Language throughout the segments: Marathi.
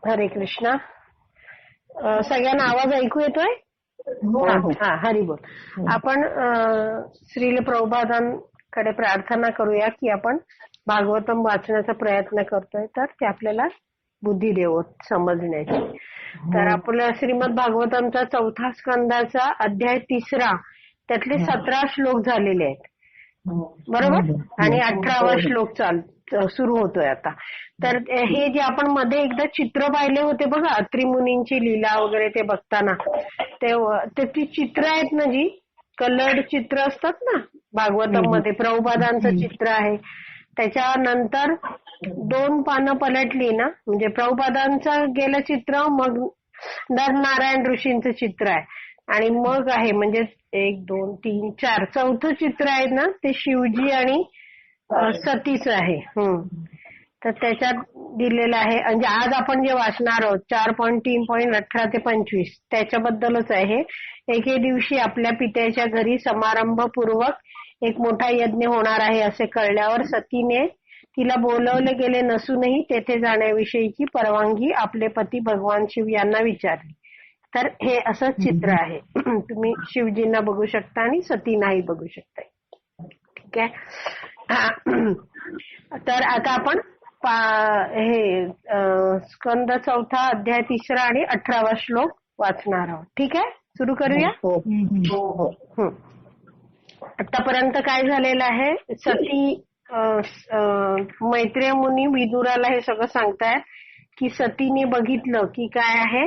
हरे कृष्णा. सगळ्यांना आवाज ऐकू येतोय? हो हो. हा, हरी बोल. आपण श्रील प्रभुपादांकडे प्रार्थना करूया की आपण भागवतम वाचण्याचा प्रयत्न करतोय, तर ते आपल्याला बुद्धी देवोत समजण्याची. तर आपल्या श्रीमद भागवतमचा 4था स्कंदाचा अध्याय 3 त्यातले 17 श्लोक झालेले आहेत, बरोबर? आणि 18वा श्लोक सुरू होतोय आता. तर हे जे आपण मध्ये एकदा चित्र पाहिले होते बघा, अत्रि मुनींची लीला वगैरे ते बघताना, ते ती चित्र आहेत ना, जी कलर्ड चित्र असतात ना भागवतम मध्ये, प्रभुपादांचं चित्र आहे. त्याच्यानंतर 2 पानं पलटली ना, म्हणजे प्रभुपादांचं गेलं चित्र, मग नारायण ऋषींचं चित्र आहे, आणि मग आहे म्हणजे 1 2 3 4 चौथं चित्र आहे ना, ते शिवजी आणि सतीचं आहे. तर त्याच्यात दिलेलं आहे. म्हणजे आज आपण जे वाचणार आहोत 4.3.18 ते 25 त्याच्याबद्दलच आहे. एके दिवशी आपल्या पित्याच्या घरी समारंभपूर्वक एक मोठा यज्ञ होणार आहे असे कळल्यावर सतीने तिला बोलवले गेले नसूनही तेथे जाण्याविषयीची परवानगी आपले पती भगवान शिव यांना विचारली. तर हे असं चित्र आहे. तुम्ही शिवजींना बघू शकता आणि सतीनाही बघू शकता. ठीक आहे. तर आता आपण हे स्कंद 4 अध्याय 3 आणि 18वा श्लोक वाचणार आहोत. ठीक आहे, सुरू करूया. आतापर्यंत काय झालेलं आहे, सती मैत्रेय मुनी विदुराला हे सगळं सांगतायत की सतीने बघितलं की काय आहे,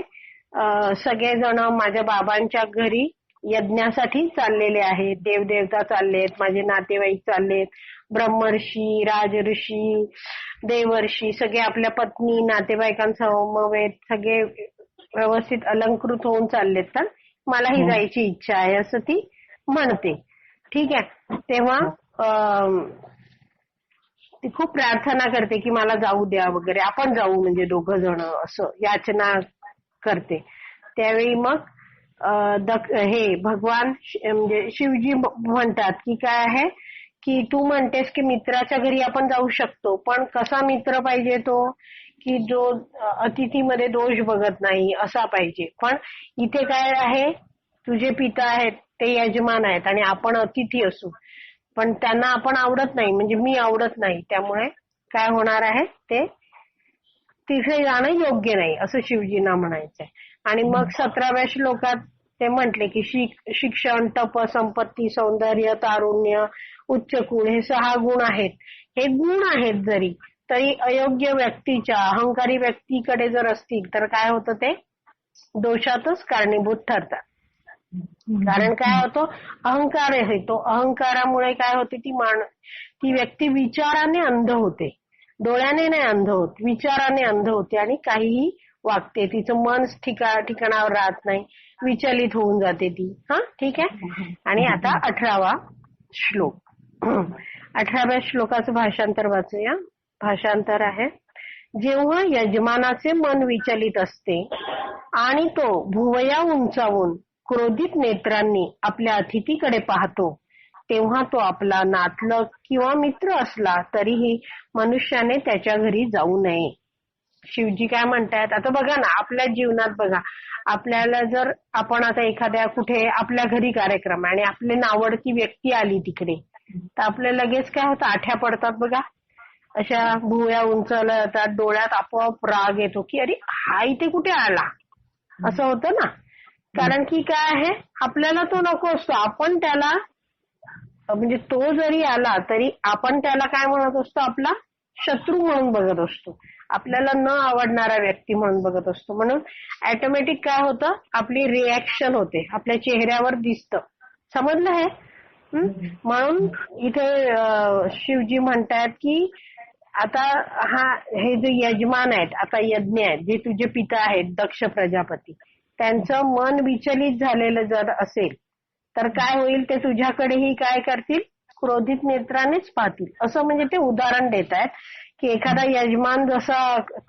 सगळेजण माझ्या बाबांच्या घरी यज्ञासाठी चाललेले आहेत, देवदेवता चाललेत, माझे नातेवाईक चाललेत, ब्रह्मर्षी, राजऋषी, देवर्षी सगळे आपल्या पत्नी नातेवाईकांसमवेत सगळे व्यवस्थित अलंकृत होऊन चाललेत. तर मलाही जायची इच्छा आहे असं ती म्हणते. ठीक आहे. तेव्हा ती खूप प्रार्थना करते की मला जाऊ द्या वगैरे, आपण जाऊ म्हणजे 2 जण, असं याचना करते. त्यावेळी मग हे भगवान म्हणजे शिवजी म्हणतात की काय आहे की तू म्हणतेस की मित्राच्या घरी आपण जाऊ शकतो, पण कसा मित्र पाहिजे तो, की जो अतिथीमध्ये दोष बघत नाही असा पाहिजे. पण इथे काय आहे, तुझे पिता आहेत ते यजमान आहेत आणि आपण अतिथी असू, पण त्यांना आपण आवडत नाही, म्हणजे मी आवडत नाही, त्यामुळे काय होणार आहे, ते तिथे जाणं योग्य नाही असं शिवजींना म्हणायचंय. आणि मग 17व्या श्लोकात ते म्हटले की शिक्षण, तप, संपत्ती, सौंदर्य, तारुण्य, उच्च कुळ हे 6 गुण आहेत. हे गुण आहेत जरी तरी अयोग्य व्यक्तीच्या, अहंकारी व्यक्तीकडे जर असतील तर काय होतं, ते दोषातच कारणीभूत ठरतात. कारण काय होतं, अहंकार आहे, तो अहंकारामुळे काय होते, ती व्यक्ती विचाराने अंध होते, डोळ्याने नाही अंध होत, विचाराने अंध होते आणि काहीही वागते. तिचं मन ठिकाणावर राहत नाही, विचलित होऊन जाते ती. ठीक आहे. आणि आता 18वा श्लोक. 18व्या श्लोकाचं भाषांतर वाचूया. भाषांतर आहे, जेव्हा यजमानाचे मन विचलित असते आणि तो भुवया उंचावून क्रोधित नेत्रांनी आपल्या अतिथीकडे पाहतो, तेव्हा तो आपला नातलग किंवा मित्र असला तरीही मनुष्याने त्याच्या घरी जाऊ नये. शिवजी काय म्हणतायत, आता बघा ना, आपल्या जीवनात बघा, आपल्याला जर आपण आता एखाद्या कुठे आपल्या घरी कार्यक्रम आणि आपली नावडती व्यक्ती आली तिकडे, तर आपल्या लगेच काय होतं, आठ्या पडतात बघा, अशा भुवया उंचावल्या जातात, डोळ्यात आपोआप राग येतो की अरे हा इथे कुठे आला, असं होतं ना. कारण की काय आहे, आपल्याला तो नको असतो, आपण त्याला म्हणजे तो जरी आला तरी आपण त्याला काय म्हणत असतो, आपला शत्रू म्हणून बघत असतो, आपल्याला न आवडणारा व्यक्ती म्हणून बघत असतो. म्हणून ऑटोमॅटिक काय होतं, आपली रिॲक्शन होते, आपल्या चेहऱ्यावर दिसतं. समजलं हे? म्हणून इथे शिवजी म्हणतात की आता हे जे यजमान आहेत, आता यज्ञ आहेत, जे तुझे पिता आहेत दक्ष प्रजापती, त्यांचं मन विचलित झालेलं जर असेल तर काय होईल, ते तुझ्याकडेही काय करतील, क्रोधित नेत्रानेच पाहतील. असं म्हणजे ते उदाहरण देत आहेत की एखादा यजमान जसा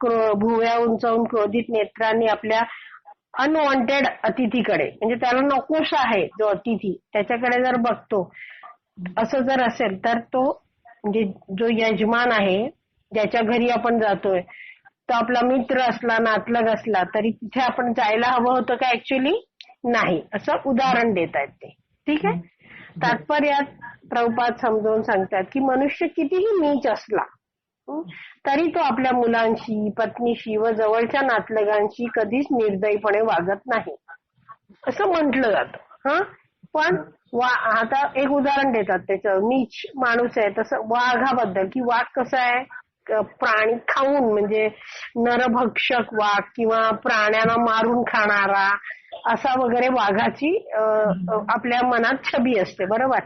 भुवया उंचावून क्रोधित नेत्रांनी आपल्या अनवॉन्टेड अतिथीकडे, म्हणजे त्याला नकोस आहे जो अतिथी, त्याच्याकडे जर बघतो, असं जर असेल तर तो म्हणजे जो यजमान आहे ज्याच्या घरी आपण जातोय तो आपला मित्र असला, नातलग असला तरी तिथे आपण जायला हवं होतं का ऍक्च्युली? नाही, असं उदाहरण देत आहेत ते. ठीक आहे. तात्पर्यात प्रभुपाद समजावून सांगतात की मनुष्य कितीही नीच असला तरी तो आपल्या मुलांशी, पत्नीशी व जवळच्या नातलगांशी कधीच निर्दयीपणे वागत नाही असं म्हटलं जातं. पण आता एक उदाहरण देतात त्याचं, नीच माणूस आहे तसं वाघाबद्दल, की वाघ कसा आहे, प्राणी खाऊन म्हणजे नरभक्षक वाघ किंवा प्राण्यांना मारून खाणारा असा वगैरे वाघाची आपल्या मनात छबी असते, बरोबर.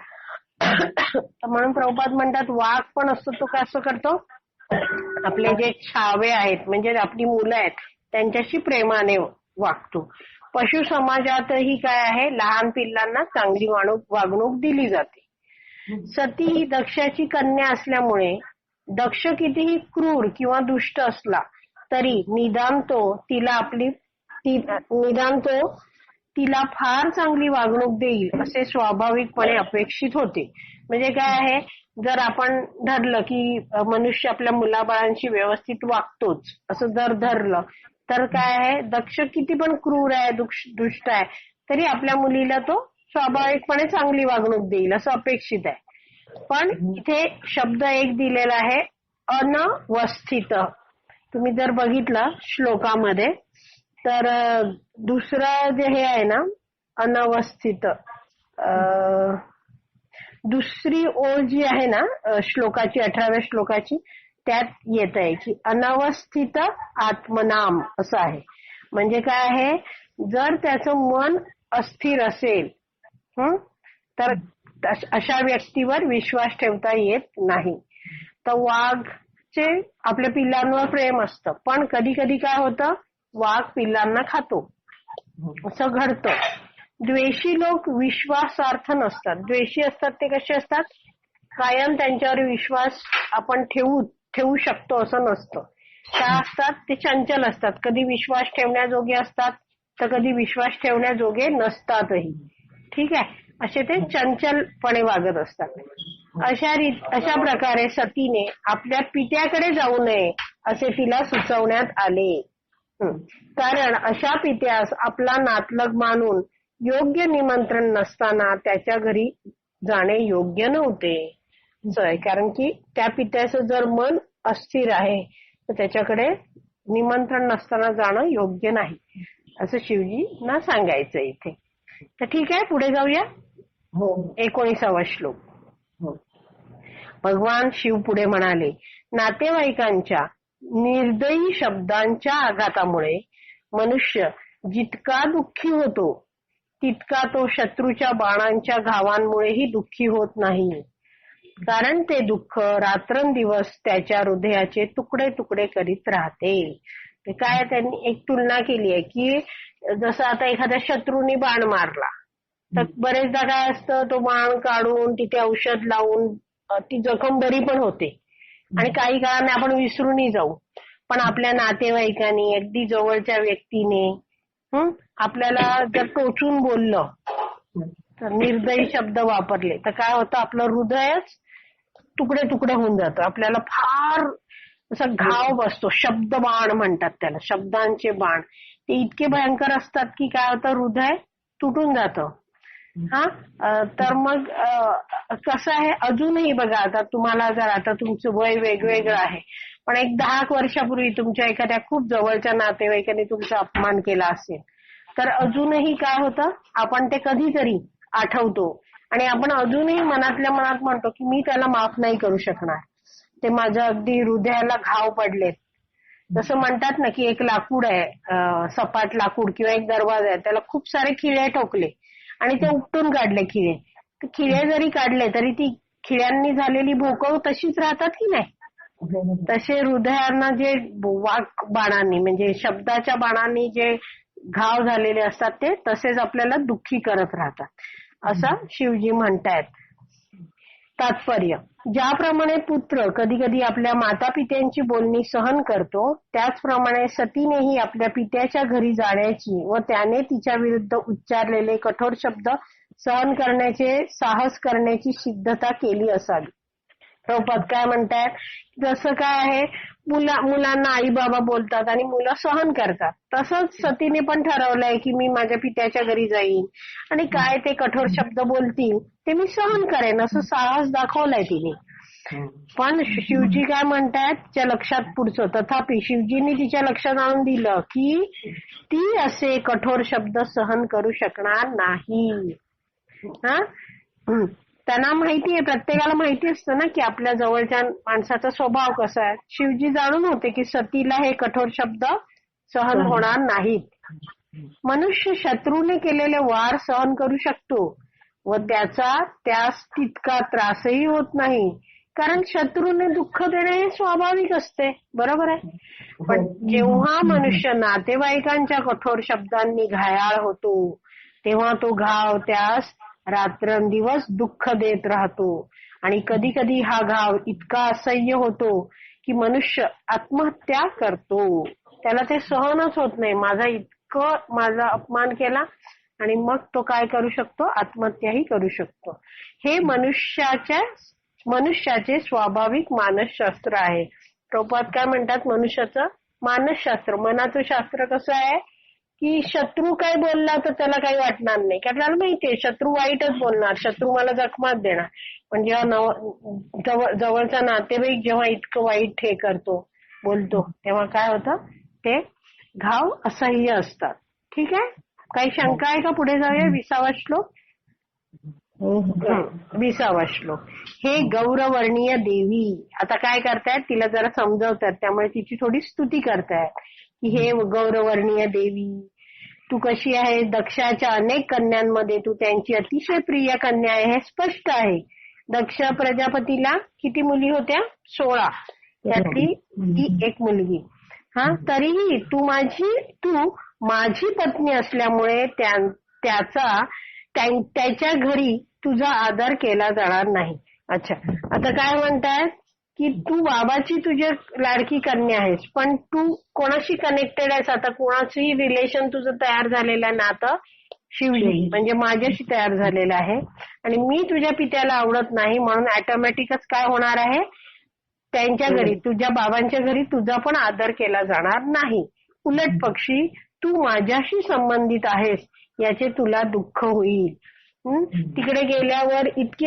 म्हणून प्रभुपाद म्हणतात वाघ पण असतो तो कसं करतो, आपले जे छावे आहेत म्हणजे आपली मुलं आहेत त्यांच्याशी प्रेमाने वागतो. पशु समाजातही काय आहे, लहान पिल्लांना चांगली वागणूक दिली जाते. सती ही दक्षाची कन्या असल्यामुळे दक्ष कितीही क्रूर किंवा दुष्ट असला तरी निदान तो तिला फार चांगली वागणूक देईल असे स्वाभाविकपणे अपेक्षित होते. म्हणजे काय आहे, जर आपण धरलं की मनुष्य आपल्या मुलाबाळांशी व्यवस्थित वागतोच असं जर धरलं तर काय आहे, दक्ष किती पण क्रूर आहे, दुष्ट आहे तरी आपल्या मुलीला तो स्वाभाविकपणे चांगली वागणूक देईल असं अपेक्षित आहे. पण इथे शब्द एक दिलेला आहे, अनवस्थित. तुम्ही जर बघितलं श्लोकामध्ये तर दुसरं जे हे आहे ना अनवस्थित, दुसरी ओळ जी आहे ना श्लोकाची, 18व्या श्लोकाची, त्यात येत आहे की अनवस्थित आत्मनाम असं आहे. म्हणजे काय आहे, जर त्याचं मन अस्थिर असेल तर अशा व्यक्तीवर विश्वास ठेवता येत नाही. तर वाघचे आपल्या पिल्लांवर प्रेम असतं पण कधी कधी काय होतं, वाघ पिल्लांना खातो असं घडतं. द्वेषी लोक विश्वासार्थ नसतात. द्वेषी असतात ते कसे असतात, कायम त्यांच्यावर विश्वास आपण ठेवू शकतो असं नसतं. काय असतात, ते चंचल असतात. कधी विश्वास ठेवण्याजोगे असतात तर कधी विश्वास ठेवण्याजोगे नसतातही. ठीक आहे, असे ते चंचलपणे वागत असतात. अशा प्रकारे सतीने आपल्या पित्याकडे जाऊ नये असे तिला सुचवण्यात आले. कारण अशा पित्यास आपला नातलग मानून योग्य निमंत्रण नसताना त्याच्या घरी जाणे योग्य नव्हते. कारण की त्या पित्याचं जर मन अस्थिर आहे तर त्याच्याकडे निमंत्रण नसताना जाणं योग्य नाही असं शिवजींना सांगायचं इथे. तर ठीक आहे, पुढे जाऊया. 19वा श्लोक. भगवान शिव पुढे म्हणाले, नातेवाईकांच्या निर्दयी शब्दांच्या आघातामुळे मनुष्य जितका दुःखी होतो तितका तो शत्रूच्या बाणांच्या घावांमुळेही दुःखी होत नाही. कारण ते दुःख रात्रंदिवस त्याच्या हृदयाचे तुकडे तुकडे करीत राहते. ते काय, त्यांनी एक तुलना केली आहे की जसं आता एखाद्या शत्रूने बाण मारला तर बरेचदा काय असतं, तो बाण काढून तिथे औषध लावून ती जखम बरी पण होते आणि काही काळाने आपण विसरूनही जाऊ. पण आपल्या नातेवाईकांनी, अगदी जवळच्या व्यक्तीने आपल्याला जर टोचून बोललं तर निर्दयी शब्द वापरले तर काय होतं, आपलं हृदयच तुकडे तुकडे होऊन जातं. आपल्याला फार असा घाव बसतो. शब्द बाण म्हणतात त्याला, शब्दांचे बाण. ते इतके भयंकर असतात की काय होतं, हृदय तुटून जातं. तर मग कसं आहे, अजूनही बघा, आता तुम्हाला जर आता तुमचं वय वेगवेगळं आहे पण एक 10 वर्षापूर्वी तुमच्या एखाद्या खूप जवळच्या नातेवाईकाने तुमचा अपमान केला असेल तर अजूनही काय होतं, आपण ते कधीतरी आठवतो आणि आपण अजूनही मनातल्या मनात म्हणतो की मी त्याला माफ नाही करू शकणार, ते माझ्या अगदी हृदयाला घाव पडलेत. जसं म्हणतात ना की एक लाकूड आहे, सपाट लाकूड किंवा एक दरवाजा आहे, त्याला खूप सारे खिळे ठोकले आणि ते उपटून काढले खिळे. खिळे जरी काढले तरी ती खिळ्यांनी झालेली भोकं तशीच राहतात की नाही. तसे हृदयांना जे वाक बाणांनी म्हणजे शब्दाच्या बाणांनी जे घाव झालेले असतात ते तसेच आपल्याला दुःखी करत राहतात असं शिवजी म्हणतायत. तात्पर्य, ज्याप्रमाणे पुत्र कधी कधी आपल्या माता पित्यांची बोलणी सहन करतो त्याचप्रमाणे सतीनेही आपल्या पित्याच्या घरी जाण्याची व त्याने तिच्या विरुद्ध उच्चारलेले कठोर शब्द सहन करण्याचे साहस करण्याची सिद्धता केली असावी. प्रभुपाद काय म्हणतात, जसं काय आहे मुलांना आई बाबा बोलतात आणि मुलं सहन करतात, तसंच सतीने पण ठरवलंय की मी माझ्या पित्याच्या घरी जाईन आणि काय ते कठोर शब्द बोलतील ते मी सहन करेन, असं साहस दाखवलंय तिने. पण शिवजी काय म्हणतात तिच्या लक्षात पुढचं, तथापि शिवजींनी तिच्या लक्षात आणून दिलं की ती असे कठोर शब्द सहन करू शकणार नाही. त्यांना माहितीये, प्रत्येकाला माहिती असतं ना की आपल्या जवळच्या माणसाचा स्वभाव कसा आहे. शिवजी जाणून होते की सतीला हे कठोर शब्द सहन होणार नाहीत. मनुष्य शत्रूने केलेले वार सहन करू शकतो व त्याचा त्यास तितका त्रासही होत नाही, कारण शत्रूने दुःख देणे हे स्वाभाविक असते, बरोबर आहे. पण जेव्हा मनुष्य नातेवाईकांच्या कठोर शब्दांनी घायाळ होतो तेव्हा तो घाव त्यास रात्रंदिवस दुःख देत राहतो आणि कधी कधी हा घाव इतका असह्य होतो की मनुष्य आत्महत्या करतो. त्याला ते सहनच होत नाही, माझा अपमान केला आणि मग तो काय करू शकतो, आत्महत्याही करू शकतो. हे मनुष्याचे स्वाभाविक मानसशास्त्र आहे. प्रभुपाद काय म्हणतात, मनुष्याचं मानसशास्त्र, मनाचं शास्त्र कसं आहे की शत्रू काय बोलला तर त्याला काही वाटणार नाही, कारण त्याला माहितीये शत्रू वाईटच बोलणार, शत्रू मला जखमाच देणार. पण जेव्हा जवळचा नातेवाईक जेव्हा इतकं वाईट हे करतो, बोलतो, तेव्हा काय होतं, ते घाव असह्य असतात. ठीक आहे, काही शंका आहे का? पुढे जाऊया. 20वा श्लोक. 20वा श्लोक. हे गौरवर्णीय देवी, आता काय करतायत, तिला जरा समजवतात, त्यामुळे तिची थोडी स्तुती करतायत की हे गौरवर्णीय देवी, तू कशी आहे. दक्षाच्या अनेक कन्यांमध्ये तू त्यांची अतिशय प्रिय कन्या आहे, हे स्पष्ट आहे. दक्ष प्रजापतीला किती मुली होत्या? 16. त्यातली ती एक मुलगी. तरीही तू माझी पत्नी असल्यामुळे त्याच्या घरी तुझा आदर केला जाणार नाही. अच्छा, आता काय म्हणतात की तू बाबाची तुझ्या लाडकी कन्या आहेस, पण तू कोणाशी कनेक्टेड आहेस, आता कोणाचंही रिलेशन तुझं तयार झालेलं आहे, नातं शिवजी म्हणजे माझ्याशी तयार झालेलं आहे आणि मी तुझ्या पित्याला आवडत नाही, म्हणून ऑटोमॅटिकच काय होणार आहे, त्यांच्या घरी, तुझ्या बाबांच्या घरी तुझा पण आदर केला जाणार नाही. उलट पक्षी तू माझ्याशी संबंधित आहेस याचे तुला दुःख होईल. तिकडे गेल्यावर इतकी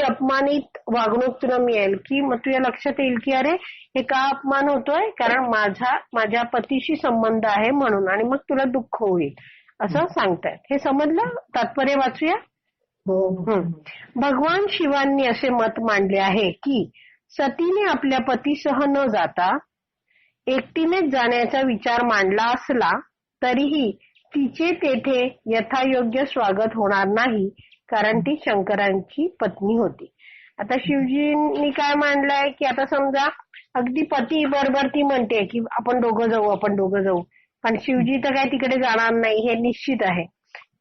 अपमानित वागणूक तुला मिळेल की मग तुझ्या लक्षात येईल की अरे हे का अपमान होतोय, कारण माझ्या पतीशी संबंध आहे म्हणून, आणि मग तुला दुःख होईल असं सांगतायत. हे समजलं? तात्पर्य वाचूया. भगवान शिवांनी असे मत मांडले आहे की सतीने आपल्या पतीसह न जाता एकटीनेच जाण्याचा विचार मांडला असला तरीही तिचे तेथे यथायोग्य स्वागत होणार नाही, कारण ती शंकरांची पत्नी होती. आता शिवजींनी काय मांडलंय की आता समजा अगदी पती बरोबर ती म्हणते की आपण दोघं जाऊ, पण शिवजी तर काय तिकडे जाणार नाही हे निश्चित आहे.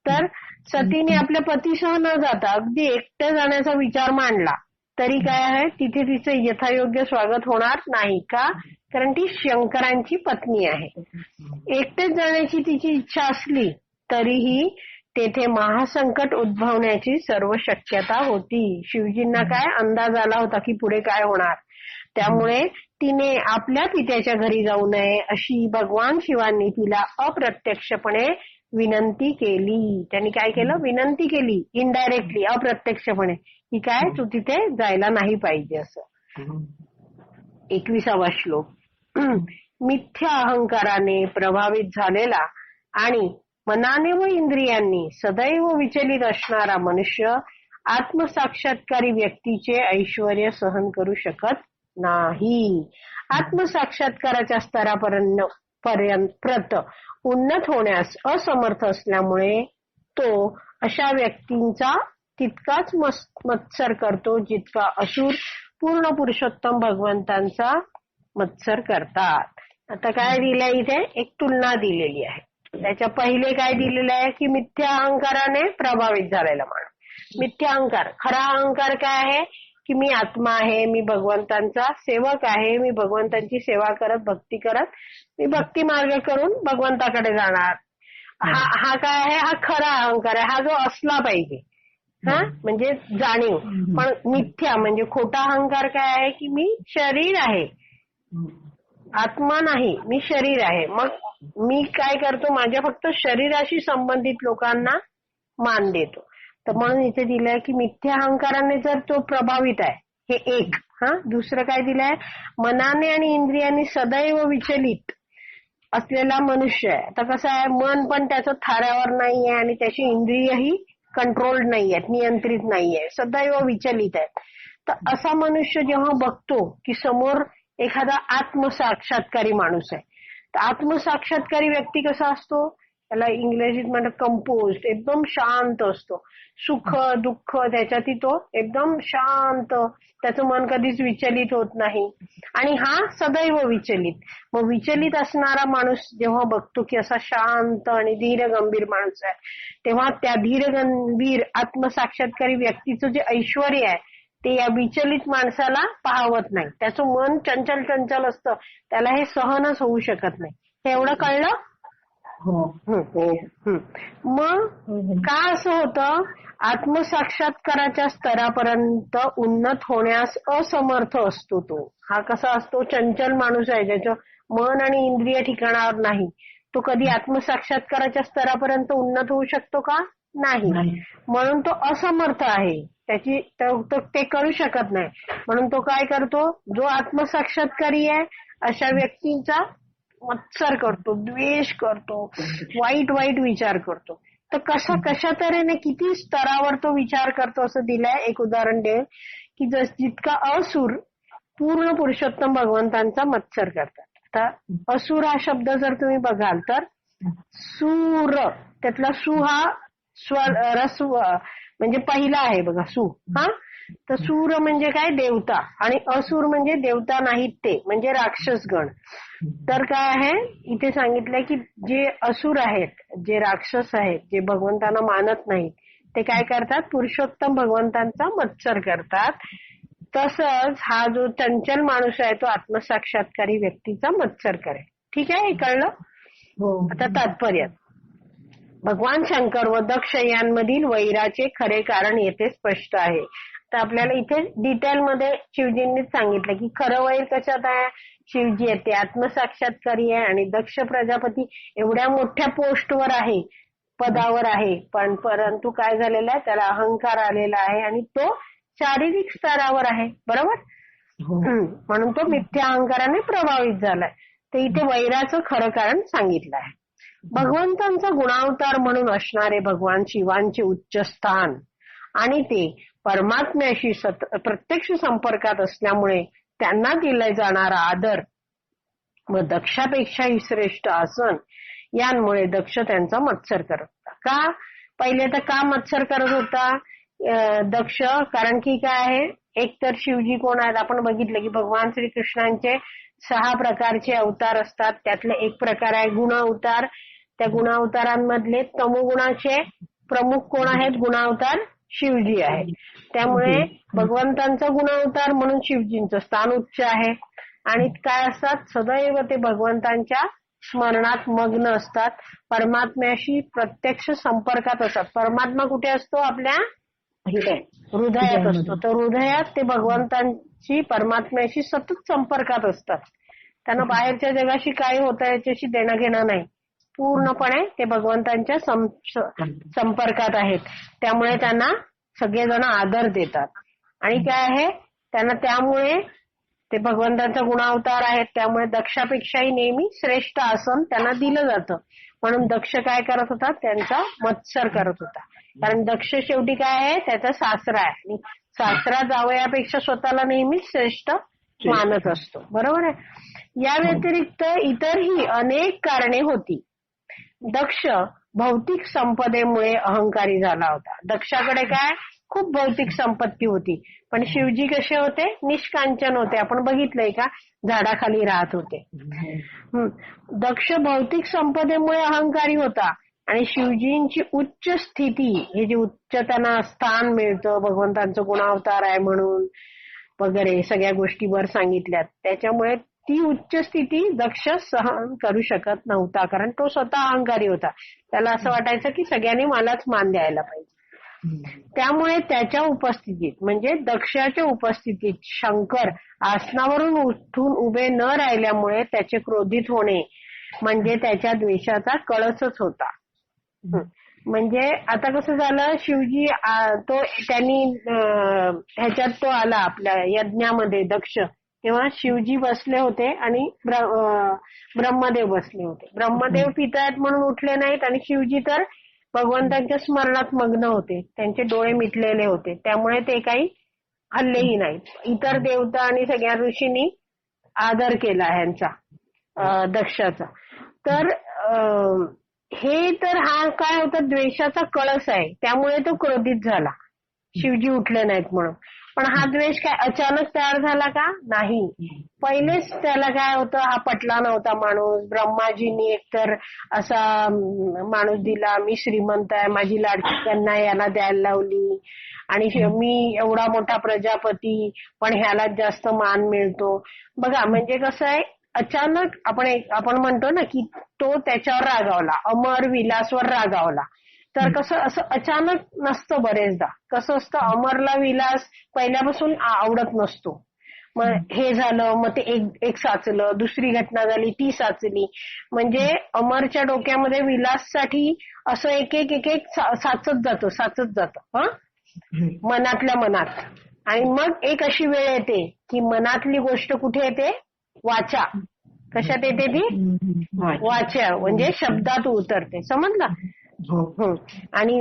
तर सतीने आपल्या पतीसह न जाता अगदी एकटं जाण्याचा विचार मांडला तरी काय आहे, तिथे तिचं यथायोग्य स्वागत होणार नाही. का? कारण ती शंकरांची पत्नी आहे. एकटेच जाण्याची तिची इच्छा असली तरीही तेथे महासंकट उद्भवण्याची सर्व शक्यता होती. शिवजींना काय अंदाज आला होता की पुढे काय होणार, त्यामुळे तिने आपल्या पित्याच्या घरी जाऊ नये अशी भगवान शिवांनी तिला अप्रत्यक्षपणे विनंती केली. त्यांनी काय केलं, विनंती केली इनडायरेक्टली, अप्रत्यक्षपणे, की काय तू तिथे जायला नाही पाहिजे असं. 21वा श्लोक. मिथ्या अहंकाराने प्रभावित झालेला आणि मनाने व इंद्रियांनी सदैव विचलित असणारा मनुष्य आत्मसाक्षात्कारी व्यक्तीचे ऐश्वर्य सहन करू शकत नाही. आत्मसाक्षात्काराच्या स्तरापर्यंत उन्नत होण्यास असमर्थ असल्यामुळे तो अशा व्यक्तींचा तितकाच मत्सर करतो जितका असुर पूर्ण पुरुषोत्तम भगवंतांचा मत्सर करतात. आता काय दिलंय इथे, एक तुलना दिलेली आहे. त्याच्या पहिले काय दिलेलं आहे की मिथ्या अहंकाराने प्रभावित झालेला माणूस. मिथ्या अहंकार, खरा अहंकार काय आहे की मी आत्मा आहे, मी भगवंतांचा सेवक आहे, मी भगवंतांची सेवा करत भक्ती करत मी भक्ती मार्ग करून भगवंताकडे जाणार. हा काय आहे, हा खरा अहंकार आहे, हा जो असला पाहिजे. म्हणजे जाणीव. पण मिथ्या म्हणजे खोटा अहंकार काय आहे की मी शरीर आहे, आत्मा नाही, मी शरीर आहे. मग मी काय करतो, माझ्या फक्त शरीराशी संबंधित लोकांना मान देतो. तर म्हणून इथे दिलंय की मिथ्या अहंकाराने जर तो प्रभावित आहे, हे एक. दुसरं काय दिलंय, मनाने आणि इंद्रियांनी सदैव विचलित असलेला मनुष्य आहे. आता कसं आहे, मन पण त्याचं थाऱ्यावर नाहीये आणि त्याची इंद्रियही कंट्रोल्ड नाहीयेत, नियंत्रित नाहीये, सदैव विचलित आहेत. तर असा मनुष्य जेव्हा बघतो की समोर एखादा आत्मसाक्षात्कारी माणूस आहे, तर आत्मसाक्षात्कारी व्यक्ती कसा असतो, त्याला इंग्रजीत म्हणतात कंपोज्ड, एकदम शांत असतो. सुख दुःख त्याच्यातही तो एकदम शांत, त्याचं मन कधीच विचलित होत नाही. आणि हा सदैव विचलित. मग विचलित असणारा माणूस जेव्हा बघतो की असा शांत आणि धीर गंभीर माणूस आहे, तेव्हा त्या धीर गंभीर आत्मसाक्षात्कारी व्यक्तीचं जे ऐश्वर्य आहे ते या विचलित माणसाला पाहवत नाही. त्याचं मन चंचल चंचल असतं, त्याला हे सहनच होऊ शकत नाही. हे एवढं कळलं? मग का असं होतं, आत्मसाक्षात्काराच्या स्तरापर्यंत उन्नत होण्यास असमर्थ असतो तो. हा कसा असतो, चंचल माणूस आहे, ज्याचं मन आणि इंद्रिय ठिकाणावर नाही, तो कधी आत्मसाक्षात्काराच्या स्तरापर्यंत उन्नत होऊ शकतो का? नाही. म्हणून तो असमर्थ आहे, त्याची ते करू शकत नाही. म्हणून तो काय करतो, जो आत्मसाक्षात्कारी आहे अशा व्यक्तींचा मत्सर करतो, द्वेष करतो, वाईट वाईट विचार करतो. तर कशा तऱ्हेने किती स्तरावर तो विचार करतो असं दिलंय. एक उदाहरण दे की जितका असुर पूर्ण पुरुषोत्तम भगवंतांचा मत्सर करतात. आता असुर हा शब्द जर तुम्ही बघाल तर सूर, त्यातला सु हा रस म्हणजे पहिला आहे बघा, सु. तर सूर म्हणजे काय, देवता. आणि असुर म्हणजे देवता नाहीत ते, म्हणजे राक्षसगण. तर काय आहे, इथे सांगितलंय की जे असुर आहेत, जे राक्षस आहेत, जे भगवंतांना मानत नाहीत, ते काय करतात, पुरुषोत्तम भगवंतांचा मत्सर करतात. तसंच हा जो चंचल माणूस आहे तो आत्मसाक्षात्कारी व्यक्तीचा मत्सर करेल. ठीक आहे, हे कळलं? आता तात्पर्य, भगवान शंकर व दक्ष यांमधील वैराचे खरे कारण येथे स्पष्ट आहे. तर आपल्याला इथे डिटेलमध्ये शिवजींनीच सांगितलं की खरं वैर कशात आहे. शिवजी आहे ते आत्मसाक्षात्कारी आहे आणि दक्ष प्रजापती एवढ्या मोठ्या पोस्टवर आहे, पदावर आहे, पण परंतु काय झालेलं आहे, त्याला अहंकार आलेला आहे आणि तो शारीरिक स्तरावर आहे. बरोबर? म्हणून तो मिथ्या अहंकाराने प्रभावित झालाय. तर इथे वैराचं खरं कारण सांगितलं आहे. भगवंतांचा गुणावतार म्हणून असणारे भगवान शिवांचे उच्च स्थान आणि ते परमात्म्याशी प्रत्यक्ष संपर्कात असल्यामुळे त्यांना दिला जाणारा आदर व दक्षापेक्षाही श्रेष्ठ आसन यांमुळे दक्ष त्यांचा मत्सर करत होता. का? पहिले तर का मत्सर करत होता दक्ष? कारण की काय आहे, एक तर शिवजी कोण आहेत आपण बघितलं की भगवान श्रीकृष्णांचे 6 प्रकारचे अवतार असतात. त्यातले एक प्रकार आहे गुण अवतार. त्या गुणावतारांमधले तमोगुणाचे प्रमुख कोण आहेत? गुणावतार शिवजी आहे. त्यामुळे भगवंतांचा गुणावतार म्हणून शिवजींचं स्थान उच्च आहे. आणि काय असतात, सदैव ते भगवंतांच्या स्मरणात मग्न असतात, परमात्म्याशी प्रत्यक्ष संपर्कात असतात. परमात्मा कुठे असतो? आपल्या हृदयात असतो. तर हृदयात ते भगवंतांची, परमात्म्याशी सतत संपर्कात असतात. त्यांना बाहेरच्या जगाशी काय होतं याच्याशी देणं घेणं नाही, पूर्णपणे ते भगवंतांच्या संपर्कात आहेत. त्यामुळे त्यांना सगळेजण आदर देतात. आणि काय आहे, त्यांना त्यामुळे ते भगवंतांचा गुणावतार आहेत, त्यामुळे दक्षापेक्षाही नेहमी श्रेष्ठ आसन त्यांना दिलं जातं. म्हणून दक्ष काय करत होता, त्यांचा मत्सर करत होता. कारण दक्ष शेवटी काय आहे, त्याचा सासरा आहे आणि सासरा जावयापेक्षा स्वतःला नेहमीच श्रेष्ठ मानत असतो. बरोबर आहे? या व्यतिरिक्त इतरही अनेक कारणे होती. दक्ष भौतिक संपदेमुळे अहंकारी झाला होता. दक्षाकडे काय, खूप भौतिक संपत्ती होती, पण शिवजी कसे होते, निष्कांचन होते. आपण बघितलंय का, झाडाखाली राहत होते. दक्ष भौतिक संपदेमुळे अहंकारी होता आणि शिवजींची उच्च स्थिती, हे जे उच्च त्यांना स्थान मिळतं, भगवंतांचं गुणावतार आहे म्हणून वगैरे सगळ्या गोष्टी वर सांगितल्यात, त्याच्यामुळे ती उच्च स्थिती दक्ष सहन करू शकत नव्हता. कारण तो स्वतः अहंकारी होता. त्याला असं वाटायचं की सगळ्यांनी मलाच मान द्यायला पाहिजे. त्यामुळे त्याच्या उपस्थितीत म्हणजे दक्षाच्या उपस्थितीत शंकर आसनावरून उठून उभे न राहिल्यामुळे त्याचे क्रोधित होणे म्हणजे त्याच्या द्वेषाचा कळसच होता. म्हणजे आता कसं झालं, शिवजी तो त्यांनी ह्याच्यात तो आला आपल्या यज्ञामध्ये दक्ष, तेव्हा शिवजी बसले होते आणि ब्रह्मदेव बसले होते. ब्रह्मदेव पितायत म्हणून उठले नाहीत आणि शिवजी तर भगवंतांच्या स्मरणात मग्न होते, त्यांचे डोळे मिटलेले होते, त्यामुळे ते काही हल्लेही नाहीत. इतर देवता आणि सगळ्या ऋषींनी आदर केला ह्यांचा दक्षाचा. तर हे तर हा काय होता, द्वेषाचा कळस आहे, त्यामुळे तो क्रोधित झाला शिवजी उठले नाहीत म्हणून. पण हा द्वेष काय अचानक तयार झाला का? नाही. पहिलेच त्याला काय होतं, हा पटला नव्हता माणूस. ब्रह्माजींनी एकतर असा माणूस दिला, मी श्रीमंत आहे, माझी लाडकी कन्या याला द्यायला लावली आणि मी एवढा मोठा प्रजापती पण ह्यालाच जास्त मान मिळतो. बघा म्हणजे कसं आहे, अचानक आपण म्हणतो ना की तो त्याच्यावर रागावला, अमर विलासवर रागावला. तर कसं असं अचानक नसतं बरेचदा. कसं असतं, अमरला विलास पहिल्यापासून आवडत नसतो. मग हे झालं, मग ते एक साचलं, दुसरी घटना झाली ती साचली. म्हणजे अमरच्या डोक्यामध्ये विलाससाठी असं एक साचत जातं मनातल्या मनात. आणि मग एक अशी वेळ येते की मनातली गोष्ट कुठे येते? वाचा. कशात येते ती? वाचा म्हणजे शब्दात उतरते. समजलं? आणि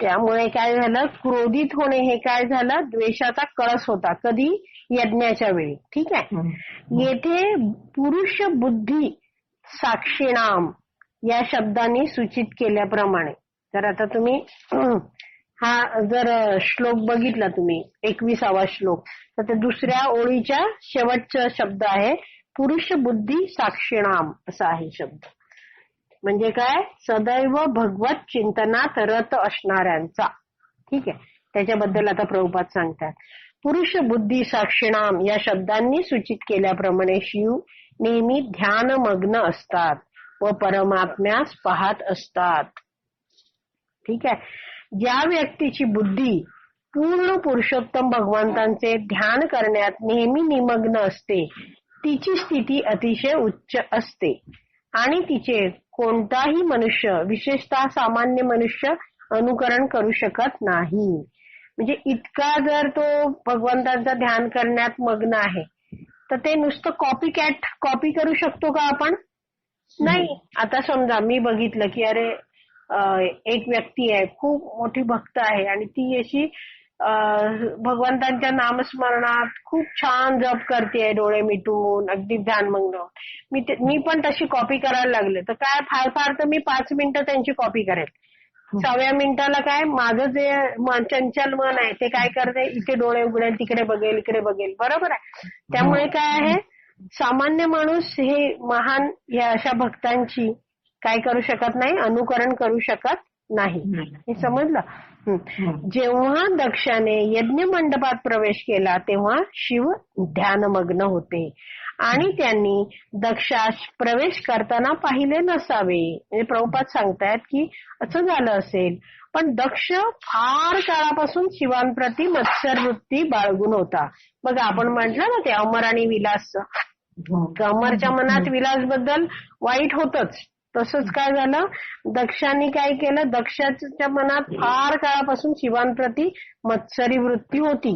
त्यामुळे काय झालं, क्रोधित होणे हे काय झालं, द्वेषाचा कळस होता. कधी? यज्ञाच्या वेळी. ठीक आहे. येथे पुरुष बुद्धी साक्षीणाम या शब्दांनी सूचित केल्याप्रमाणे, तर आता तुम्ही हा जर श्लोक बघितला तुम्ही 21वा श्लोक, तर ते दुसऱ्या ओळीच्या शेवटचा शब्द आहे पुरुष बुद्धी साक्षीणाम असा आहे शब्द. म्हणजे काय? सदैव भगवत चिंतनात रत असणाऱ्यांचा. ठीक आहे. त्याच्याबद्दल आता प्रभुपाद सांगतात. पुरुष बुद्धी साक्षीणाम या शब्दांनी सूचित केल्याप्रमाणे शिव नेहमी ध्यानमग्न असतात व परमात्म्यास पाहत असतात. ठीक आहे. ज्या व्यक्तीची बुद्धी पूर्ण पुरुषोत्तम भगवंतांचे ध्यान करण्यात नेहमी निमग्न असते, तिची स्थिती अतिशय उच्च असते आणि तिचे कोणताही मनुष्य, विशेषतः सामान्य मनुष्य, अनुकरण करू शकत नाही. म्हणजे इतका जर तो भगवंतांचं ध्यान करण्यात मग्न आहे, तर ते नुसतं कॉपी करू शकतो का आपण? नाही. आता समजा मी बघितलं की अरे एक व्यक्ती आहे, खूप मोठी भक्त आहे आणि ती अशी भगवंतांच्या नामस्मरणात खूप छान जप करते, डोळे मिटून अगदी ध्यानमग्न. मी पण तशी कॉपी करायला लागले, तर काय फार तर मी 5 मिनिटं त्यांची कॉपी करेल. 6व्या मिनिटाला काय माझं जे चंचल मन आहे ते काय करते, इथे डोळे उघडेल, तिकडे बघेल, इकडे बघेल. बरोबर आहे. त्यामुळे काय आहे, सामान्य माणूस हे महान या अशा भक्तांची काय करू शकत नाही, अनुकरण करू शकत नाही. हे समजलं? जेव्हा दक्षाने यज्ञ मंडपात प्रवेश केला तेव्हा शिव ध्यानमग्न होते आणि त्यांनी दक्षास प्रवेश करताना पाहिले नसावे. म्हणजे प्रभुपाद सांगतायत की असं झालं असेल. पण दक्ष फार काळापासून शिवांप्रती मत्सर वृत्ती बाळगून होता. बघा आपण म्हटलं ना ते अमर आणि विलासचं, अमरच्या मनात विलासबद्दल वाईट होतच. तसंच काय झालं, दक्षांनी काय केलं, दक्षाच्या मनात फार काळापासून शिवांप्रती मत्सरी वृत्ती होती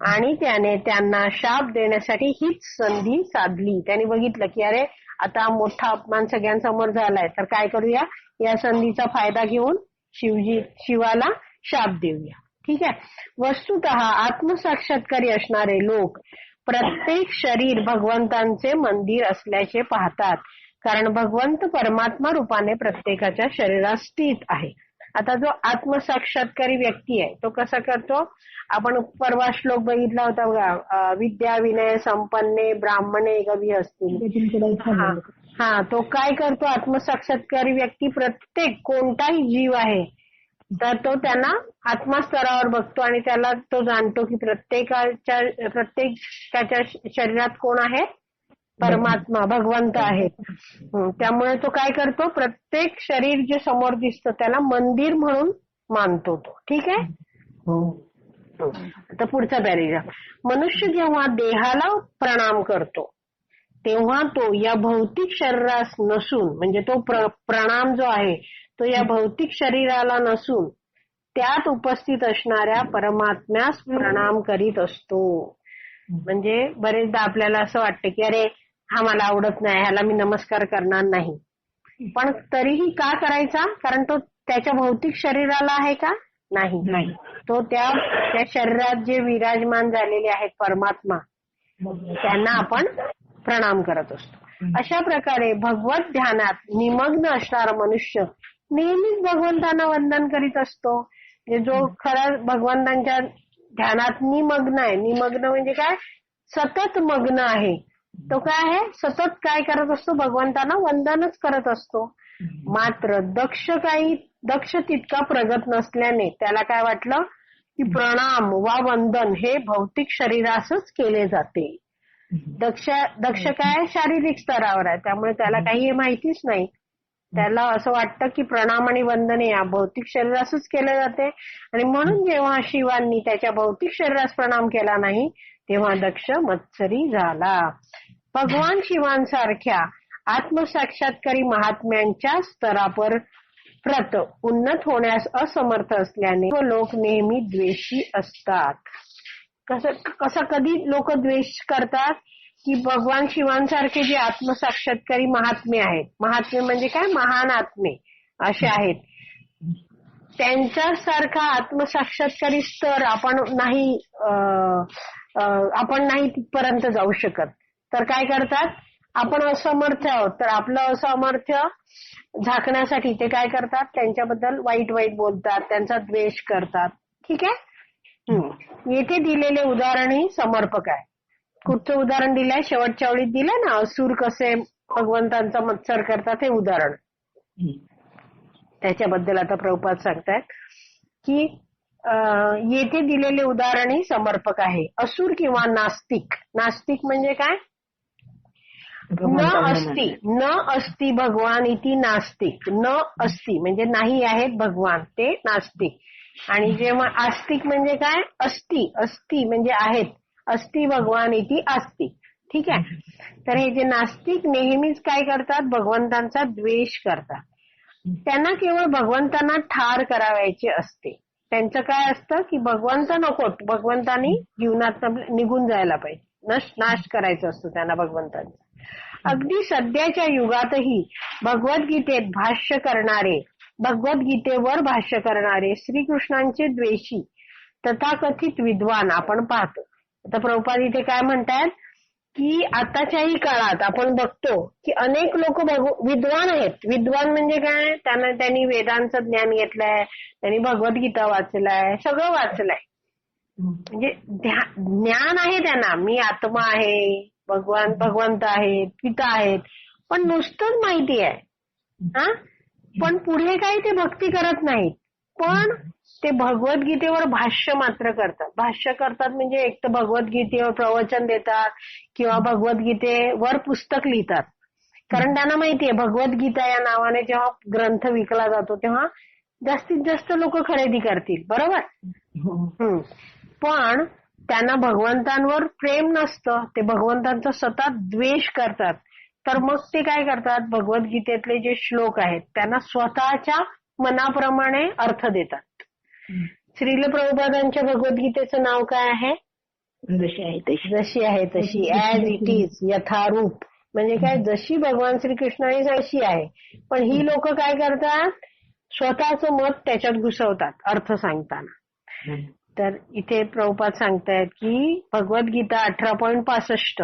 आणि त्याने त्यांना शाप देण्यासाठी हीच संधी साधली. त्याने बघितलं की अरे आता मोठा अपमान सगळ्यांसमोर झालाय, तर काय करूया, या संधीचा फायदा घेऊन शिवाला शाप देऊया. ठीक आहे. वस्तुतः आत्मसाक्षात्कारी असणारे लोक प्रत्येक शरीर भगवंतांचे मंदिर असल्याचे पाहतात, कारण भगवंत परमात्मा रूपाने प्रत्येकाच्या शरीरात स्थित आहे. आता जो आत्मसाक्षात्कारी व्यक्ती आहे तो कसा करतो, आपण परवा श्लोक बघितला होता बघा, विद्या विनय संपन्ने ब्राह्मणे गवी असतील. हा तो काय करतो, आत्मसाक्षात्कारी व्यक्ती प्रत्येक कोणताही जीव आहे तर तो त्यांना आत्मस्तरावर बघतो आणि त्याला तो जाणतो की प्रत्येकाच्या शरीरात कोण आहे, परमात्मा भगवंत आहे. त्यामुळे तो काय करतो, प्रत्येक शरीर जे समोर दिसतं त्याला मंदिर म्हणून मानतो तो. ठीक आहे. आता पुढचा पॅरेग्राफ. मनुष्य जेव्हा देहाला प्रणाम करतो तेव्हा तो या भौतिक शरीरास नसून, म्हणजे तो प्रणाम जो आहे तो या भौतिक शरीराला नसून त्यात उपस्थित असणाऱ्या परमात्म्यास प्रणाम करीत असतो. म्हणजे बरेचदा आपल्याला असं वाटतं की अरे हा मला आवडत नाही, ह्याला मी नमस्कार करणार नाही, पण तरीही का करायचा? कारण तो त्याच्या भौतिक शरीराला आहे का? नाही. तो त्या शरीरात जे विराजमान झालेले आहेत परमात्मा, त्यांना आपण प्रणाम करत असतो. अशा प्रकारे भगवत ध्यानात निमग्न असणारा मनुष्य नेहमीच भगवंतांना वंदन करीत असतो. जो खरा भगवंतांच्या ध्यानात निमग्न आहे. निमग्न म्हणजे काय? सतत मग्न आहे. तो काय आहे? सतत काय करत असतो? भगवंतांना वंदनच करत असतो. मात्र दक्ष तितका प्रगत नसल्याने त्याला काय वाटलं की प्रणाम वा वंदन हे भौतिक शरीरासच केले जाते. दक्ष काय शारीरिक स्तरावर आहे, त्यामुळे त्याला काही हे माहितीच नाही. त्याला असं वाटतं की प्रणाम आणि वंदन या भौतिक शरीरासच केले जाते, आणि म्हणून जेव्हा शिवांनी त्याच्या भौतिक शरीरास प्रणाम केला नाही तेव्हा दक्ष मत्सरी झाला. भगवान शिवांसारख्या आत्मसाक्षात्कारी महात्म्यांच्या स्तरावर प्रत उन्नत होण्यास असमर्थ असल्याने लोक नेहमी द्वेषी असतात. कसं कधी लोक द्वेष करतात की भगवान शिवांसारखे जे आत्मसाक्षात्कारी महात्मे आहेत, महात्मे म्हणजे काय? महान आत्मे असे आहेत, त्यांच्यासारखा आत्मसाक्षात्कारी स्तर आपण नाही तिथपर्यंत जाऊ शकत. तर काय करतात? आपण असमर्थ आहोत, तर आपलं असामर्थ्य झाकण्यासाठी ते काय करतात? त्यांच्याबद्दल वाईट बोलतात, त्यांचा द्वेष करतात. ठीक आहे. येथे दिलेले उदाहरणही समर्पक आहे. कुठचं उदाहरण दिलंय? शेवटच्या ओळीत दिलंय ना, असुर कसे भगवंतांचा मत्सर करतात, हे उदाहरण. त्याच्याबद्दल आता प्रभुपाद सांगतायत की येथे दिलेले उदाहरणही समर्पक आहे. असुर किंवा नास्तिक. नास्तिक म्हणजे काय? न अस्ति भगवान इति नास्तिक. न अस्ति म्हणजे नाही आहेत भगवान, ते नास्तिक. आणि जेव्हा आस्तिक म्हणजे काय? अस्ति म्हणजे आहेत. अस्ति भगवान इति आस्तिक. ठीक आहे. तर हे जे नास्तिक नेहमीच काय करतात? भगवंतांचा द्वेष करतात. त्यांना केवळ भगवंतांना ठार करावायचे असते. त्यांचं काय असतं की भगवंत नकोत, भगवंतांनी जीवनात निघून जायला पाहिजे, नाश करायचा असतो त्यांना भगवंतांचा. अगदी सध्याच्या युगातही भगवद्गीतेवर भाष्य करणारे श्रीकृष्णांचे द्वेषी तथाकथित विद्वान आपण पाहतो. आता प्रभुपाद इथे काय म्हणतात की आताच्याही काळात आपण बघतो की अनेक लोक विद्वान आहेत. विद्वान म्हणजे काय? त्यांनी वेदांचं ज्ञान घेतलंय, त्यांनी भगवद्गीता वाचलाय, सगळं वाचलंय, म्हणजे ज्ञान आहे त्यांना. मी आत्मा आहे, भगवंत आहेत, पिता आहेत, पण नुसतंच माहिती आहे. पण पुढे काही ते भक्ती करत नाहीत. पण ते भगवद्गीतेवर भाष्य मात्र करतात. भाष्य करतात म्हणजे एक तर भगवद्गीतेवर प्रवचन देतात किंवा भगवद्गीतेवर पुस्तक लिहितात. कारण त्यांना माहितीये भगवद्गीता या नावाने जेव्हा ग्रंथ विकला जातो तेव्हा जास्तीत जास्त लोक खरेदी करतील. बरोबर. पण त्यांना भगवंतांवर प्रेम नसतं, ते भगवंतांचा सतत द्वेष करतात. तर मग ते काय करतात? भगवद्गीतेतले जे श्लोक आहेत त्यांना स्वतःच्या मनाप्रमाणे अर्थ देतात. श्रील प्रभुपादांच्या भगवद्गीतेचं नाव काय आहे? जशी आहे तशी, ऍज इट इज, यथारूप. म्हणजे काय? जशी भगवान श्रीकृष्णाने तशी आहे. पण ही लोक काय करतात? स्वतःचं मत त्याच्यात घुसवतात अर्थ सांगताना. तर इथे प्रभुपाद सांगतायत की भगवद्गीता 18.65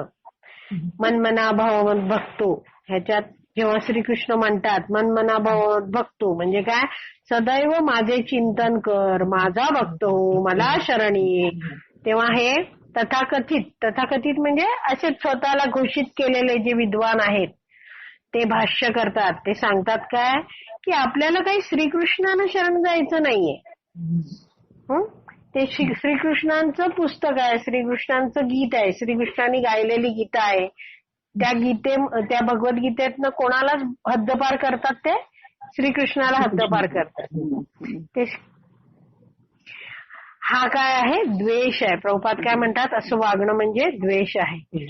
मनमना भाव भक्तो, ह्याच्यात जेव्हा श्रीकृष्ण म्हणतात मनमना भाव भक्तो म्हणजे काय? सदैव माझे चिंतन कर, माझा भक्त हो, मला शरणी ये. तेव्हा हे तथाकथित म्हणजे असे स्वतःला घोषित केलेले जे विद्वान आहेत ते भाष्य करतात. ते सांगतात काय की आपल्याला काही श्रीकृष्णानं शरण जायचं नाहीये. ते श्रीकृष्णांचं पुस्तक आहे, श्रीकृष्णांचं गीत आहे, श्रीकृष्णांनी गायलेली गीता आहे. त्या भगवद्गीतेतनं कोणालाच हद्दपार करतात? ते श्रीकृष्णाला हद्दपार करतात. ते हा काय आहे? द्वेष आहे. प्रभुपाद काय म्हणतात? असं वागणं म्हणजे द्वेष आहे.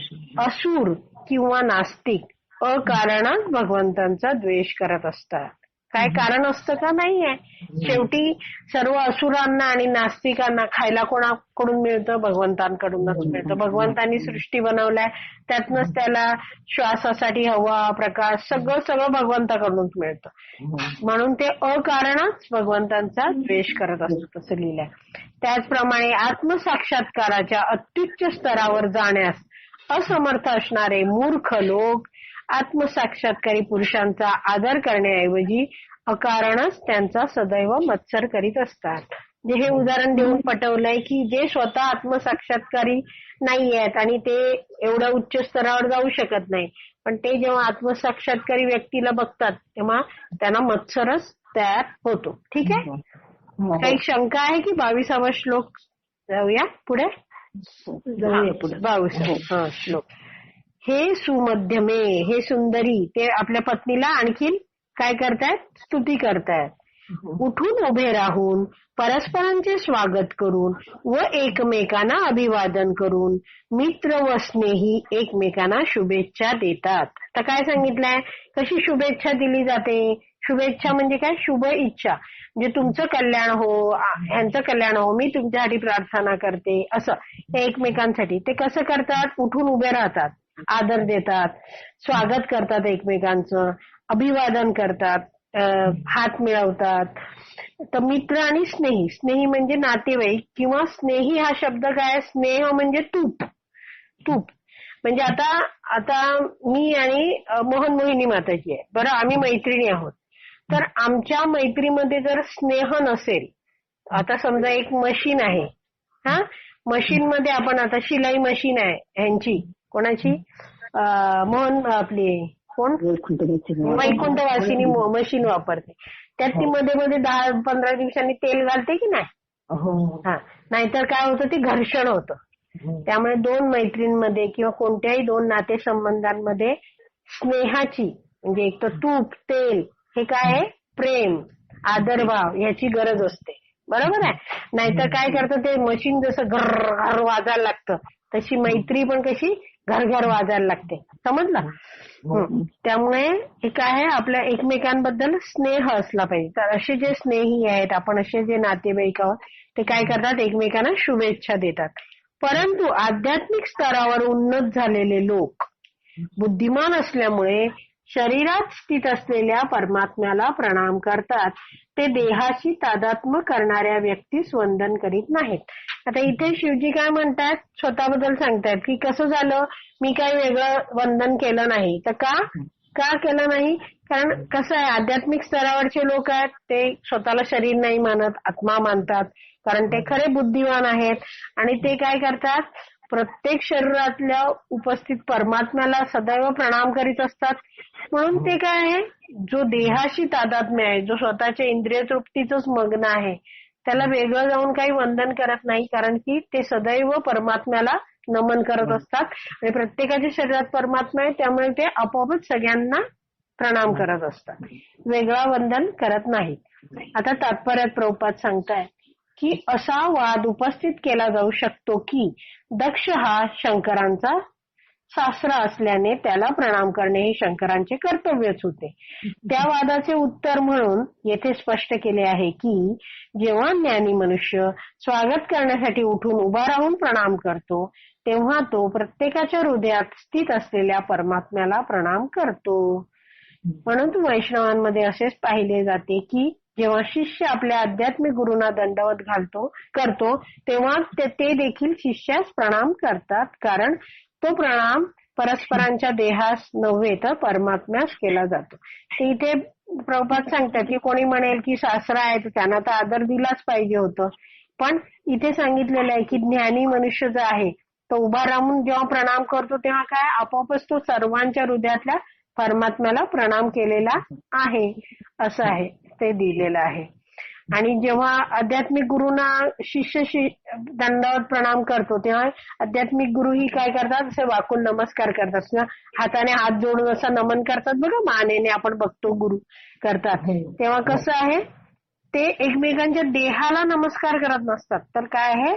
असुर किंवा नास्तिक अकारणच भगवंतांचा द्वेष करत असतात. काय कारण असतं का? नाहीये. शेवटी सर्व असुरांना आणि नास्तिकांना खायला कोणाकडून मिळतं? भगवंतांकडूनच मिळतं. भगवंतांनी सृष्टी बनवलाय, त्यातनंच त्याला श्वासासाठी हवा, प्रकाश सगळं भगवंताकडूनच मिळतं. म्हणून ते अकारणच भगवंतांचा द्वेष करत असतात असं लिहिलंय. त्याचप्रमाणे आत्मसाक्षात्काराच्या अत्युच्च स्तरावर जाण्यास असमर्थ असणारे मूर्ख लोक आत्मसाक्षात्कारी पुरुषांचा आदर करण्याऐवजी अकारणच त्यांचा सदैव मत्सर करीत असतात. म्हणजे हे उदाहरण देऊन पटवलंय की जे स्वतः आत्मसाक्षात्कारी नाही आहेत आणि ते एवढ्या उच्च स्तरावर जाऊ शकत नाही, पण ते जेव्हा आत्मसाक्षात्कारी व्यक्तीला बघतात तेव्हा त्यांना मत्सरच तयार होतो. ठीक आहे. काही शंका आहे की 22वा श्लोक जाऊया पुढे? जाऊया पुढे. 22 श्लोक. हे सुमध्यमे, हे सुंदरी, ते आपल्या पत्नीला आणखीन काय करतायत? स्तुती करतायत. उठून उभे राहून परस्परांचे स्वागत करून व एकमेकांना अभिवादन करून मित्र व स्नेही एकमेकांना शुभेच्छा देतात. तर काय सांगितलंय? कशी शुभेच्छा दिली जाते? शुभेच्छा म्हणजे काय? शुभ इच्छा. म्हणजे तुमचं कल्याण हो, यांचं कल्याण हो, मी तुमच्यासाठी प्रार्थना करते, असं एकमेकांसाठी. ते कसं करतात? उठून उभे राहतात, आदर देतात, स्वागत करतात एकमेकांचं, अभिवादन करतात, हात मिळवतात. तर मित्र आणि स्नेही, स्नेही म्हणजे नातेवाईक किंवा स्नेही हा शब्द काय? स्नेह म्हणजे तूप. म्हणजे आता मी आणि मोहन मोहिनी माताजी आहे बरं, आम्ही मैत्रिणी आहोत. तर आमच्या मैत्रीमध्ये जर स्नेह नसेल, आता समजा एक मशीन आहे, हा मशीन मध्ये आपण आता शिलाई मशीन आहे ह्यांची, कोणाची? मोहन आपली कोण? वैकुंठवासिनी मशीन वापरते. त्यात ती मध्ये मध्ये 10-15 दिवसांनी तेल घालते की नाही? हा, नाहीतर काय होतं? ते घर्षण होतं. त्यामुळे दोन मैत्रींमध्ये किंवा कोणत्याही दोन नातेसंबंधांमध्ये स्नेहाची, म्हणजे एक तर तूप, तेल, हे काय आहे? प्रेम, आदरभाव ह्याची गरज असते. बरोबर आहे. नाहीतर काय करतं? ते मशीन जसं घर घर वाजायला लागतं, तशी मैत्री पण कशी घर घर वाजायला लागते. समजलं? त्यामुळे हे काय आहे? आपल्या एकमेकांबद्दल स्नेह असला पाहिजे. तर असे जे स्नेही आहेत आपण, असे जे नातेवाईक आहोत, ते काय करतात? एकमेकांना शुभेच्छा देतात. परंतु आध्यात्मिक स्तरावर उन्नत झालेले लोक बुद्धिमान असल्यामुळे शरीरात स्थित असलेल्या परमात्म्याला प्रणाम करतात. ते देहाशी तादात्म्य करणाऱ्या व्यक्तीस वंदन करीत नाहीत. आता इथे शिवजी काय म्हणतात? स्वतःबद्दल सांगतायत की कसं झालं, मी काही वेगळं वंदन केलं नाही. तर का केलं नाही? कारण कसं आहे, आध्यात्मिक स्तरावरचे लोक आहेत ते स्वतःला शरीर नाही मानत, आत्मा मानतात. कारण ते खरे बुद्धिमान आहेत आणि ते काय करतात? प्रत्येक शरीरातल्या उपस्थित परमात्म्याला सदैव प्रणाम करीत असतात. म्हणून ते काय आहे? जो देहाशी तादात्म्य आहे, जो स्वतःच्या इंद्रिय तृप्तीचंच मग्न आहे, त्याला वेगळं जाऊन काही वंदन करत नाही. कारण की ते सदैव परमात्म्याला नमन करत असतात आणि प्रत्येकाच्या शरीरात परमात्मा आहे, त्यामुळे ते आपोआपच सगळ्यांना प्रणाम करत असतात, वेगळा वंदन करत नाही. आता तात्पर्यात प्रभुपाद सांगताय की असा वाद उपस्थित केला जाऊ शकतो की दक्ष हा शंकरांचा सासरा असल्याने त्याला प्रणाम करणे हे शंकरांचे कर्तव्यच होते. त्या वादाचे उत्तर म्हणून येथे स्पष्ट केले आहे की जेव्हा ज्ञानी मनुष्य स्वागत करण्यासाठी उठून उभा राहून प्रणाम करतो, तेव्हा तो प्रत्येकाच्या हृदयात स्थित असलेल्या परमात्म्याला प्रणाम करतो. म्हणून वैष्णवांमध्ये असेच पाहिले जाते की जेव्हा शिष्य आपल्या आध्यात्मिक गुरूंना दंडवत करतो, तेव्हा ते देखील शिष्यास प्रणाम करतात. कारण तो प्रणाम परस्परांच्या देहास नव्हे तर परमात्म्यास केला जातो. ते इथे प्रभुपाद सांगतात की कोणी म्हणेल की सासरा आहे तर त्यांना तर आदर दिलाच पाहिजे होतं, पण इथे सांगितलेलं आहे की ज्ञानी मनुष्य जो आहे तो उभा राहून जेव्हा प्रणाम करतो तेव्हा काय आपोआपच तो सर्वांच्या हृदयातल्या परमात्म्याला प्रणाम केलेला आहे, असं आहे ते दिलेलं आहे. आणि जेव्हा आध्यात्मिक गुरुंना शिष्य दंडवत प्रणाम करतो तेव्हा आध्यात्मिक गुरु ही काय करतात? असे वाकून नमस्कार करतात, हाताने हात जोडून असं नमन करतात बघा, मानेने आपण बघतो गुरु करतात. तेव्हा कसं आहे? ते एकमेकांच्या देहाला नमस्कार करत नसतात, तर काय आहे,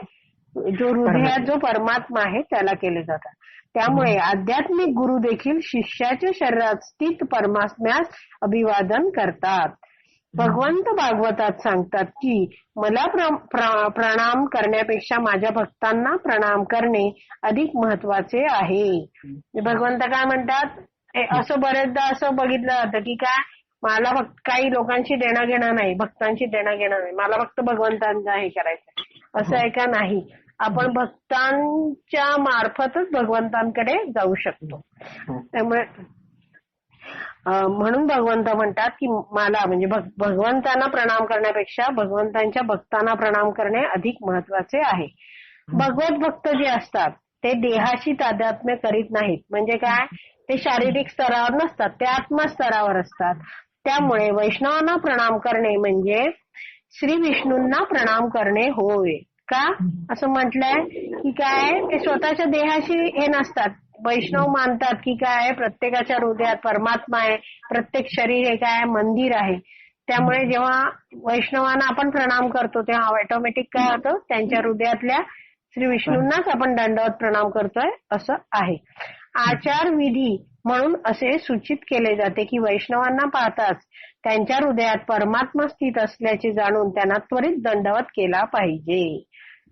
जो हृदयात जो परमात्मा आहे त्याला केले जातात. त्यामुळे आध्यात्मिक गुरु देखील शिष्याच्या शरीरात स्थित परमात्म्यास अभिवादन करतात. भगवंत भागवतात सांगतात की मला प्रणाम करण्यापेक्षा माझ्या भक्तांना प्रणाम करणे अधिक महत्वाचे आहे. भगवंत काय म्हणतात, असं बरेचदा असं बघितलं जातं की काय, मला फक्त काही लोकांशी देणं घेणं नाही, भक्तांशी देणं घेणं नाही, मला फक्त भगवंतांचा हे करायचं, असं आहे का? नाही. आपण भक्तांच्या मार्फतच भगवंतांकडे जाऊ शकतो. त्यामुळे म्हणून भगवंत म्हणतात की मला म्हणजे भगवंतांना प्रणाम करण्यापेक्षा भगवंतांच्या भक्तांना प्रणाम करणे अधिक महत्वाचे आहे. भगवत भक्त जे असतात ते देहाशी तादात्म्य करीत नाहीत. म्हणजे काय, ते शारीरिक स्तरावर नसतात, ते आत्मस्तरावर असतात. त्यामुळे वैष्णवांना प्रणाम करणे म्हणजे श्री विष्णूंना प्रणाम करणे होय. का असं म्हटलंय की काय, ते स्वतःच्या देहाशी हे नसतात. वैष्णव मानतात की काय, प्रत्येकाच्या हृदयात परमात्मा आहे, प्रत्येक शरीर हे काय मंदिर आहे. त्यामुळे जेव्हा वैष्णवांना आपण प्रणाम करतो तेव्हा ऑटोमॅटिक काय होतं, त्यांच्या हृदयातल्या श्री विष्णूंनाच आपण दंडवत प्रणाम करतोय असं आहे. आचार विधी म्हणून असे सूचित केले जाते की वैष्णवांना पाहताच त्यांच्या हृदयात परमात्मा स्थित असल्याचे जाणून त्यांना त्वरित दंडवत केला पाहिजे.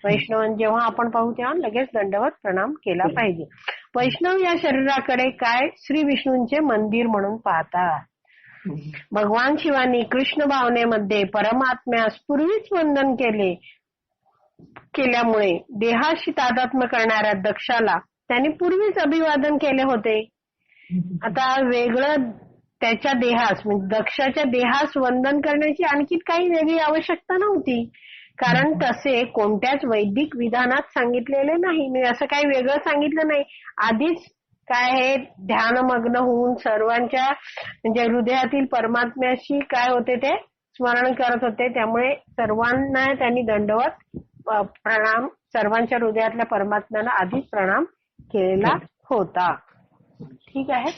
वैष्णव जेव्हा आपण पाहू तेव्हा लगेच दंडवत प्रणाम केला पाहिजे. वैष्णव या शरीराकडे काय श्री विष्णूंचे मंदिर म्हणून पाहतात. भगवान शिवानी कृष्ण भावनेमध्ये परमात्म्यास पूर्वीच वंदन केल्यामुळे देहाशी तादात्म्य करणाऱ्या दक्षाला त्यांनी पूर्वीच अभिवादन केले होते. आता वेगळं त्याच्या देहास म्हणजे दक्षाच्या देहास वंदन करण्याची आणखी काही वेगळी आवश्यकता नव्हती, कारण तसे कोणत्याच वैदिक विधानात सांगितलेले नाही. मी असं काही वेगळं सांगितलं नाही. आधीच काय हे ध्यानमग्न होऊन सर्वांच्या म्हणजे हृदयातील परमात्म्याशी काय होते ते स्मरण करत होते. त्यामुळे सर्वांना त्यांनी दंडवत प्रणाम, सर्वांच्या हृदयातल्या परमात्म्याला आधीच प्रणाम केलेला होता. ठीक आहे.